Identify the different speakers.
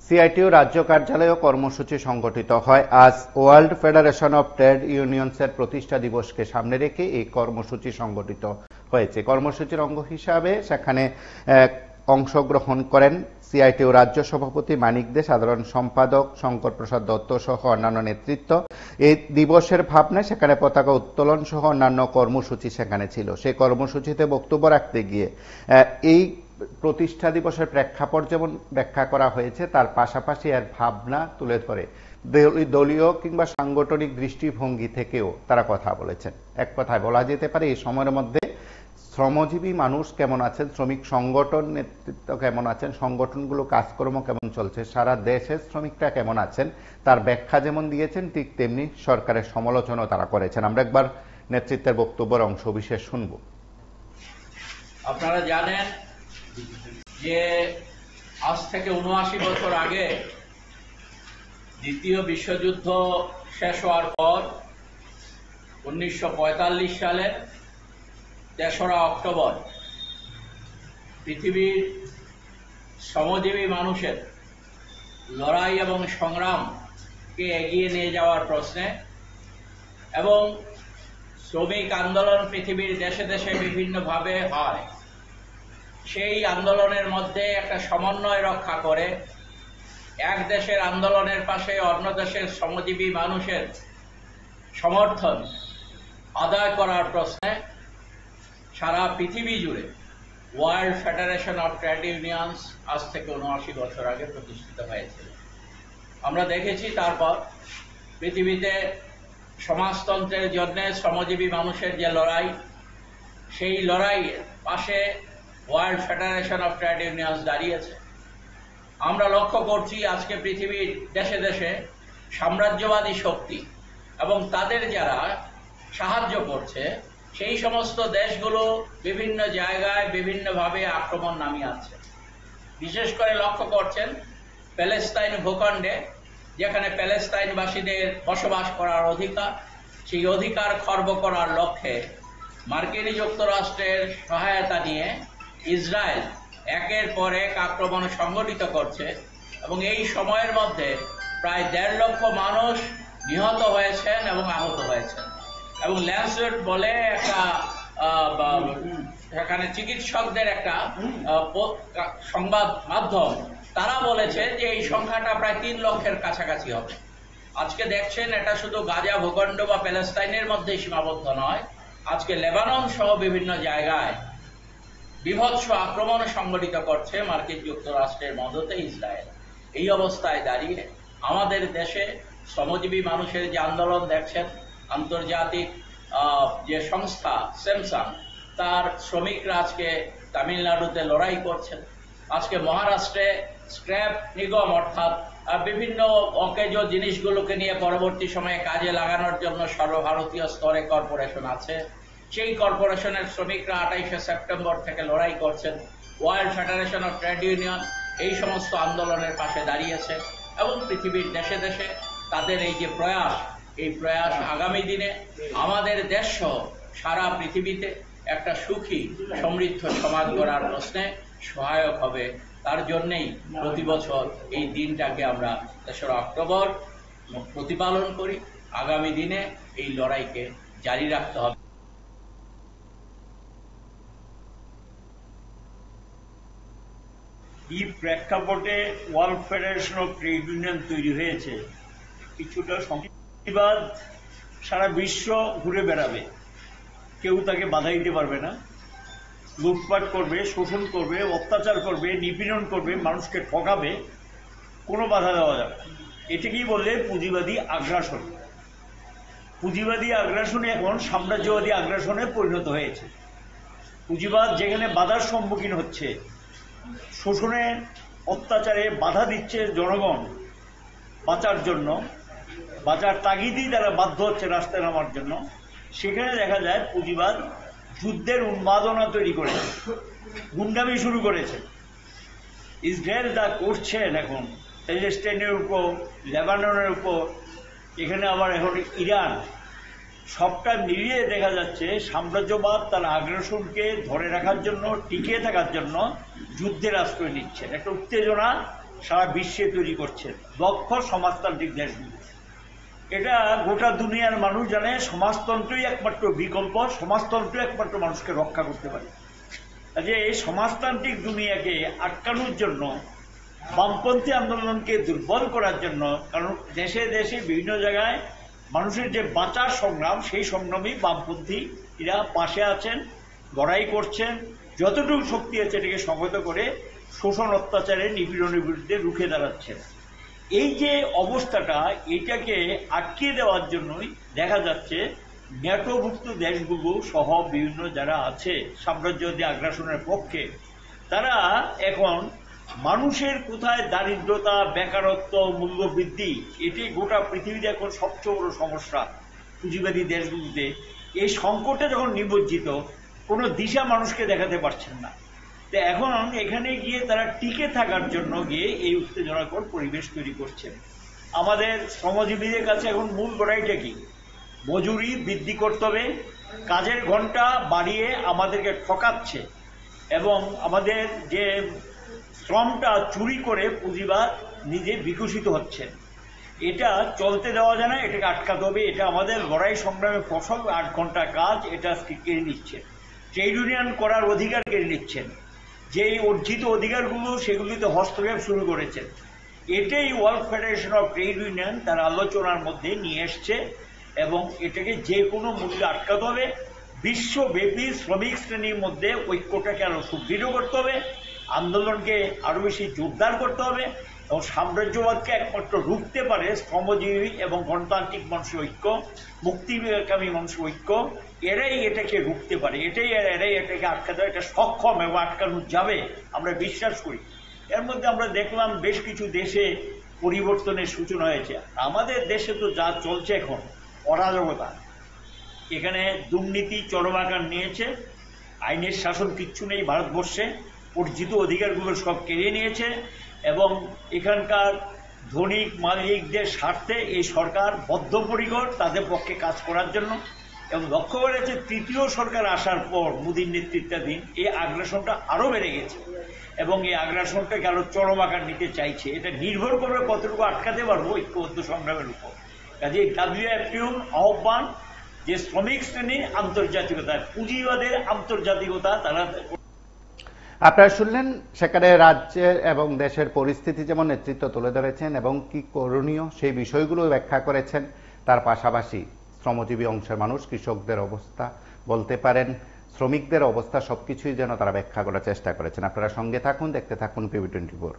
Speaker 1: CITU রাজ্য কার্যালয়ে কর্মসূচি সংগঠিত হয়। আজ ওয়ার্ল্ড ফেডারেশন অফ ট্রেড ইউনিয়নসের প্রতিষ্ঠা দিবসকে সামনে রেখে এই কর্মসূচি সংগঠিত হয়েছে। কর্মসূচির অঙ্গ হিসাবে সেখানে অংশগ্রহণ করেন সিআইটিইউ রাজ্য সভাপতি মানিক দে, সাধারণ সম্পাদক শঙ্কর প্রসাদ দত্ত সহ অন্যান্য নেতৃত্ব। এই দিবসের ভাবনায় সেখানে পতাকা উত্তোলন সহ অন্যান্য কর্মসূচি সেখানে ছিল। সেই কর্মসূচিতে বক্তব্য রাখতে গিয়ে এই প্রতিষ্ঠা দিবসের প্রেক্ষাপট যেমন ব্যাখ্যা করা হয়েছে, তার পাশাপাশি এর ভাবনা তুলে ধরে দলীয় কিংবা সাংগঠনিক দৃষ্টিভঙ্গি থেকেও তারা কথা বলেছেন। এক কথায় বলা যেতে পারে এই সময়ের মধ্যে শ্রমজীবী মানুষ কেমন আছেন, শ্রমিক সংগঠন নেতৃত্ব কেমন আছেন, সংগঠনগুলো কাজকর্ম কেমন চলছে, সারা দেশের শ্রমিকরা কেমন আছেন, তার ব্যাখ্যা যেমন দিয়েছেন, ঠিক তেমনি সরকারের সমালোচনাও তারা করেছেন। আমরা একবার নেতৃত্বের বক্তব্যের অংশ বিশেষ শুনব।
Speaker 2: আপনারা জানেন যে আজ থেকে ৭৯ বছর আগে দ্বিতীয় বিশ্বযুদ্ধ শেষ হওয়ার পর ১৯৪৫ সালের ৩রা অক্টোবর পৃথিবীর শ্রমজীবী মানুষের লড়াই এবং সংগ্রামকে এগিয়ে নিয়ে যাওয়ার প্রশ্নে এবং শ্রমিক আন্দোলন পৃথিবীর দেশে দেশে বিভিন্নভাবে হয়, সেই আন্দোলনের মধ্যে একটা সমন্বয় রক্ষা করে এক দেশের আন্দোলনের পাশে অন্য দেশের শ্রমজীবী মানুষের সমর্থন আদায় করার প্রশ্নে সারা পৃথিবী জুড়ে world federation of trade unions আজ থেকে ৭৯ বছর আগে প্রতিষ্ঠিত হয়েছিল। আমরা দেখেছি তারপর পৃথিবীতে সমাজতন্ত্রের জন্য শ্রমজীবী মানুষের যে লড়াই, সেই লড়াইয়ের পাশে world federation of trade unions দাঁড়িয়েছে। আমরা লক্ষ্য করছি আজকে পৃথিবীর দেশে দেশে সাম্রাজ্যবাদী শক্তি এবং তাদের যারা সাহায্য করছে, সেই সমস্ত দেশগুলো বিভিন্ন জায়গায় বিভিন্নভাবে আক্রমণ নামিয়ে আছে। বিশেষ করে লক্ষ্য করছেন প্যালেস্তাইন ভূখণ্ডে, যেখানে প্যালেস্তাইনবাসীদের বসবাস করার অধিকার, সেই অধিকার খর্ব করার লক্ষ্যে মার্কিন যুক্তরাষ্ট্রের সহায়তা নিয়ে ইসরায়েল একের পর এক আক্রমণ সংগঠিত করছে এবং এই সময়ের মধ্যে প্রায় ১.৫ লক্ষ মানুষ নিহত হয়েছেন এবং আহত হয়েছেন। এবং ল্যান্সেট বলে একটা সেখানে চিকিৎসকদের একটা সংবাদ মাধ্যম, তারা বলেছে যে এই সংখ্যাটা প্রায় ৩ লক্ষের কাছাকাছি হবে। আজকে দেখছেন এটা শুধু গাজা ভূখণ্ড বা প্যালেস্তাইনের মধ্যেই সীমাবদ্ধ নয়, আজকে লেবানন সহ বিভিন্ন জায়গায় বিভৎস আক্রমণ সংগঠিত করছে মার্কিন যুক্তরাষ্ট্রের মদতে ইসরায়েল। এই অবস্থায় দাঁড়িয়ে আমাদের দেশে শ্রমজীবী মানুষের যে আন্দোলন দেখছেন, আন্তর্জাতিক যে সংস্থা স্যামসাং, তার শ্রমিকরা আজকে তামিলনাড়ুতে লড়াই করছেন। আজকে মহারাষ্ট্রে স্ক্র্যাপ নিগম অর্থাৎ বিভিন্ন অকেজ জিনিসগুলোকে নিয়ে পরবর্তী সময়ে কাজে লাগানোর জন্য সর্বভারতীয় স্তরে কর্পোরেশন আছে, সেই কর্পোরেশনের শ্রমিকরা ২৮শে সেপ্টেম্বর থেকে লড়াই করছেন। World federation of trade union এই সমস্ত আন্দোলনের পাশে দাঁড়িয়েছে এবং পৃথিবীর দেশে দেশে তাদের এই যে প্রয়াস, এই প্রয়াস আগামী দিনে আমাদের দেশ সহ সারা পৃথিবীতে একটা সুখী সমৃদ্ধ সমাজ গড়ার প্রশ্নে সহায়ক হবে। তার জন্যেই প্রতি বছর এই দিনটাকে আমরা ৩রা অক্টোবর প্রতিপালন করি। আগামী দিনে এই লড়াইকে জারি রাখতে হবে।
Speaker 3: এই প্রেক্ষাপটে world federation of trade union তৈরি হয়েছে। কিছুটা সংবাদ সারা বিশ্ব ঘুরে বেড়াবে, কেউ তাকে বাধা দিতে পারবে না। লুটপাট করবে, শোষণ করবে, অত্যাচার করবে, নিপীড়ন করবে, মানুষকে ঠকাবে, কোনো বাধা দেওয়া যাবে না। এটাকেই বললে পুঁজিবাদী আগ্রাসন। পুঁজিবাদী আগ্রাসনে এখন সাম্রাজ্যবাদী আগ্রাসনে পরিণত হয়েছে। পুঁজিবাদ যেখানে বাধার সম্মুখীন হচ্ছে, শোষণে অত্যাচারে বাধা দিচ্ছে জনগণ বাঁচার জন্য, বাঁচার তাগিদেই তারা বাধ্য হচ্ছে রাস্তায় নামার জন্য, সেখানে দেখা যায় পুঁজিবাদ যুদ্ধের উন্মাদনা তৈরি করেছে, গুন্ডামি শুরু করেছে। ইসরায়েল যা করছেন এখন প্যালেস্টাইনের উপর, লেবাননের উপর, এখানে আবার এখন ইরান, সবটা মিলিয়ে দেখা যাচ্ছে সাম্রাজ্যবাদ তার আগ্রাসনকে ধরে রাখার জন্য, টিকিয়ে থাকার জন্য যুদ্ধের আশ্রয় নিচ্ছে। একটা উত্তেজনা সারা বিশ্বে তৈরি করছেন দক্ষ সমাজতান্ত্রিক দেশগুলো। এটা গোটা দুনিয়ার মানুষ জানে সমাজতন্ত্রই একমাত্র বিকল্প, সমাজতন্ত্র একমাত্র মানুষকে রক্ষা করতে পারে। যে এই সমাজতান্ত্রিক দুনিয়াকে আটকানোর জন্য, বামপন্থী আন্দোলনকে দুর্বল করার জন্য, কারণ দেশে দেশে বিভিন্ন জায়গায় মানুষের যে বাঁচার সংগ্রাম, সেই সংগ্রামী বামপন্থী এরা পাশে আছেন, লড়াই করছেন, যতটুকু শক্তি আছে এটাকে সংহত করে শোষণ অত্যাচারের নিপীড়নের বিরুদ্ধে রুখে দাঁড়াচ্ছেন। এই যে অবস্থাটা, এটাকে আটকিয়ে দেওয়ার জন্যই দেখা যাচ্ছে ন্যাটোভুক্ত দেশগুলো সহ বিভিন্ন যারা আছে সাম্রাজ্যবাদী আগ্রাসনের পক্ষে, তারা এখন মানুষের কোথায় দারিদ্রতা, বেকারত্ব, মূল্যবৃদ্ধি, এটি গোটা পৃথিবীতে এখন সবচেয়ে বড় সমস্যা পুঁজিবাদী দেশগুলোতে। এই সংকটে যখন নিমজ্জিত, কোনো দিশা মানুষকে দেখাতে পারছেন না। তো এখন এখানে গিয়ে তারা টিকে থাকার জন্য গিয়ে এই উত্তেজনাকর পরিবেশ তৈরি করছেন। আমাদের শ্রমজীবীদের কাছে এখন মূল লড়াইটা কি? মজুরি বৃদ্ধি করতে হবে, কাজের ঘন্টা বাড়িয়ে আমাদেরকে ঠকাচ্ছে এবং আমাদের যে শ্রমটা চুরি করে পুঁজিবাদ নিজে বিকশিত হচ্ছে, এটা চলতে দেওয়া যায় না, এটাকে আটকাতে হবে। এটা আমাদের লড়াই সংগ্রামের ফসল। 8 ঘন্টা কাজ এটা আজকে কেড়ে নিচ্ছে, ট্রেড ইউনিয়ন করার অধিকার কেড়ে নিচ্ছেন, যে অর্জিত অধিকারগুলো সেগুলিতে হস্তক্ষেপ শুরু করেছেন। এটাই world federation of trade union তার আলোচনার মধ্যে নিয়ে এসছে এবং এটাকে যে কোনো মূল্যে আটকাতে হবে। বিশ্বব্যাপী শ্রমিক শ্রেণীর মধ্যে ঐক্যটাকে আরো সুদৃঢ় করতে হবে, আন্দোলনকে আরো বেশি জোরদার করতে হবে এবং সাম্রাজ্যবাদকে একমাত্র রুখতে পারে শ্রমজীবী এবং গণতান্ত্রিক মানুষের ঐক্য, মুক্তিকামী মানুষের ঐক্য। এরাই এটাকে রুখতে পারে, এরাই এটাকে আটকাতে পারে। এটা সক্ষম এবং আটকানো যাবে আমরা বিশ্বাস করি। এর মধ্যে আমরা দেখলাম বেশ কিছু দেশে পরিবর্তনের সূচনা হয়েছে। আমাদের দেশে তো যা চলছে এখন অরাজকতা, এখানে দুর্নীতি চরম আকার নিয়েছে, আইনের শাসন কিচ্ছু নেই ভারতবর্ষে, অর্জিত অধিকারগুলো সব কেড়ে নিয়েছে এবং এখানকার ধনিক মালিকদের স্বার্থে এই সরকার বদ্ধপরিকর তাদের পক্ষে কাজ করার জন্য। এবং লক্ষ্য করেছে তৃতীয় সরকার আসার পর মোদীর নেতৃত্বাধীন এই আগ্রাসনটা আরো বেড়ে গেছে এবং এই আগ্রাসনটাকে আরো চরম আকার নিতে চাইছে। এটা নির্ভর করবে কতটুকু আটকাতে পারবো ঐক্যবদ্ধ সংগ্রামের উপর। কাজে WFTO আহ্বান যে শ্রমিক শ্রেণীর আন্তর্জাতিকতা, পুঁজিবাদের আন্তর্জাতিকতা তারা।
Speaker 1: আপনারা শুনলেন সেখানে রাজ্যের এবং দেশের পরিস্থিতি যেমন নেতৃত্ব তুলে ধরেছেন এবং কি করণীয় সেই বিষয়গুলো ব্যাখ্যা করেছেন। তার পাশাপাশি শ্রমজীবী অংশের মানুষ, কৃষকদের অবস্থা বলতে পারেন, শ্রমিকদের অবস্থা, সবকিছুই যেন তারা ব্যাখ্যা করার চেষ্টা করেছেন। আপনারা সঙ্গে থাকুন, দেখতে থাকুন PB24।